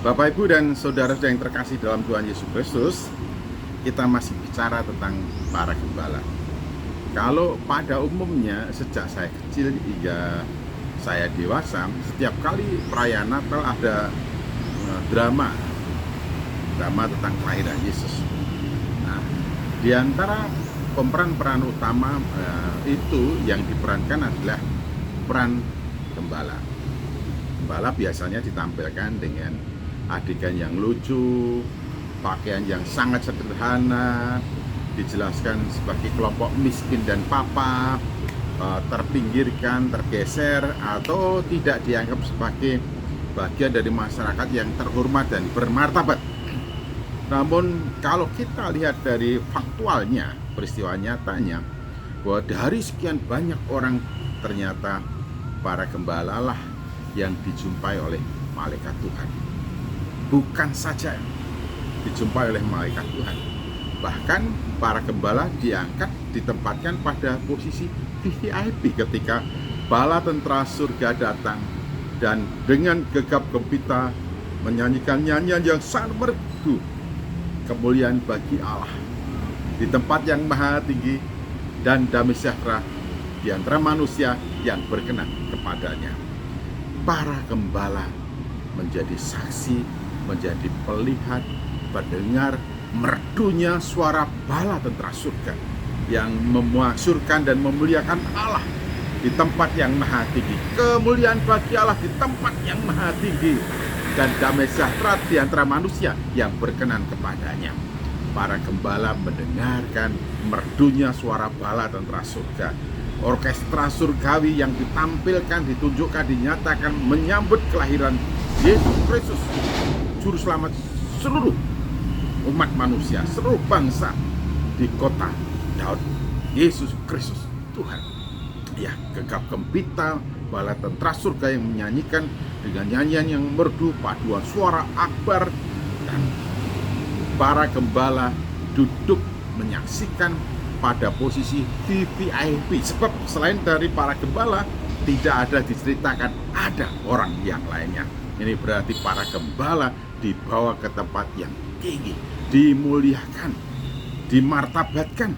Bapak, Ibu, dan saudara yang terkasih dalam Tuhan Yesus Kristus, kita masih bicara tentang para gembala. Kalau pada umumnya sejak saya kecil hingga saya dewasa, setiap kali perayaan Natal ada drama tentang kelahiran Yesus. Nah, di antara pemeran-peran utama itu yang diperankan adalah peran gembala. Gembala biasanya ditampilkan dengan adegan yang lucu, pakaian yang sangat sederhana, dijelaskan sebagai kelompok miskin dan papa, terpinggirkan, tergeser, atau tidak dianggap sebagai bagian dari masyarakat yang terhormat dan bermartabat. Namun kalau kita lihat dari faktualnya, peristiwa nyatanya, bahwa dari sekian banyak orang ternyata para gembala lah yang dijumpai oleh malaikat Tuhan. Bukan saja dijumpai oleh malaikat Tuhan, bahkan para gembala diangkat, ditempatkan pada posisi VIP ketika bala tentara surga datang dan dengan gegap gempita menyanyikan nyanyian yang sangat merdu kemuliaan bagi Allah di tempat yang maha tinggi, dan damai sejahtera di antara manusia yang berkenan kepadanya. Para gembala menjadi saksi, menjadi pelihat, pendengar merdunya suara bala tentara surga yang memaksurkan dan memuliakan Allah di tempat yang maha tinggi. Kemuliaan bagi Allah di tempat yang maha tinggi, dan damai sejahtera di antara manusia yang berkenan kepadanya. Para gembala mendengarkan merdunya suara bala tentara surga. Orkestra surgawi yang ditampilkan, ditunjukkan, dinyatakan menyambut kelahiran Yesus Kristus, Juru Selamat seluruh umat manusia, seluruh bangsa di kota Daud. Yesus Kristus Tuhan. Ya, gegap gempita bala tentara surga yang menyanyikan dengan nyanyian yang merdu, paduan suara akbar, dan para gembala duduk menyaksikan pada posisi VIP. Sebab selain dari para gembala tidak ada diceritakan ada orang yang lainnya. Ini berarti para gembala dibawa ke tempat yang tinggi, dimuliakan, dimartabatkan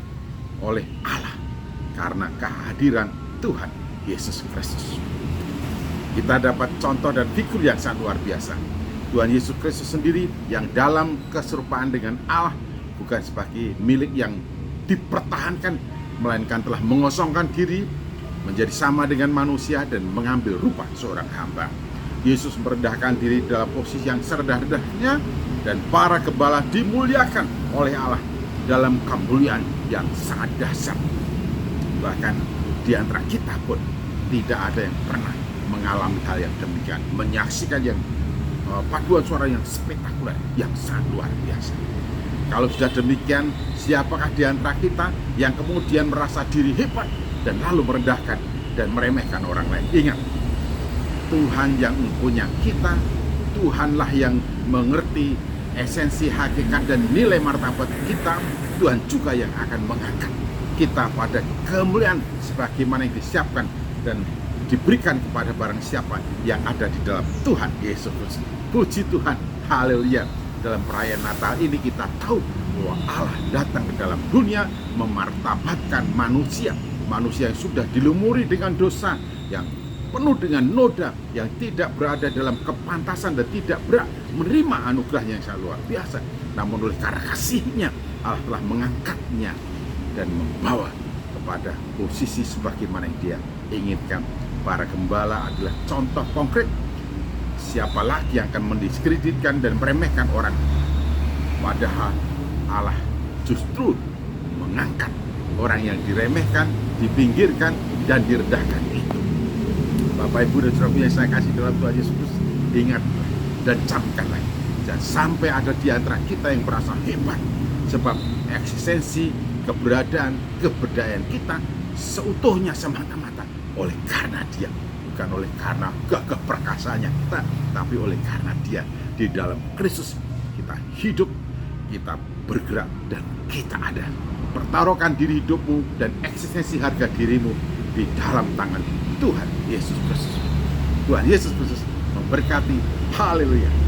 oleh Allah karena kehadiran Tuhan Yesus Kristus. Kita dapat contoh dan figur yang sangat luar biasa. Tuhan Yesus Kristus sendiri yang dalam keserupaan dengan Allah, bukan sebagai milik yang dipertahankan, melainkan telah mengosongkan diri menjadi sama dengan manusia dan mengambil rupa seorang hamba. Yesus merendahkan diri dalam posisi yang serendah-rendahnya, dan para gembala dimuliakan oleh Allah dalam kemuliaan yang sangat dahsyat. Bahkan di antara kita pun tidak ada yang pernah mengalami hal yang demikian, menyaksikan yang paduan suara yang spektakuler, yang sangat luar biasa. Kalau sudah demikian, siapakah di antara kita yang kemudian merasa diri hebat dan lalu merendahkan dan meremehkan orang lain? Ingat, Tuhan yang mempunyai kita, Tuhanlah yang mengerti esensi, hakikat, dan nilai martabat kita. Tuhan juga yang akan mengangkat kita pada kemuliaan sebagaimana yang disiapkan dan diberikan kepada barang siapa yang ada di dalam Tuhan Yesus Kristus. Puji Tuhan, haleluya. Dalam perayaan Natal ini kita tahu bahwa Allah datang ke dalam dunia memartabatkan manusia yang sudah dilumuri dengan dosa, yang penuh dengan noda, yang tidak berada dalam kepantasan dan tidak berhak menerima anugerah yang sangat luar biasa. Namun oleh karena kasih-Nya, Allah telah mengangkatnya dan membawa kepada posisi sebagaimana yang Dia inginkan. Para gembala adalah contoh konkret. Siapa lagi yang akan mendiskreditkan dan meremehkan orang? Padahal Allah justru mengangkat orang yang diremehkan, dipinggirkan, dan direndahkan itu. Bapak, Ibu, dan saudara yang saya kasih dalam Tuhan Yesus Kristus, ingat dan camkanlah, jangan sampai ada di antara kita yang merasa hebat, sebab eksistensi, keberadaan, keberdayaan kita seutuhnya semata-mata oleh karena Dia, bukan oleh karena gagah perkasaannya kita, tapi oleh karena Dia. Di dalam Kristus kita hidup, kita bergerak, dan kita ada. Pertaruhkan diri hidupmu dan eksistensi harga dirimu di dalam tangan Tuhan Yesus Kristus. Tuhan Yesus Kristus memberkati. Haleluya.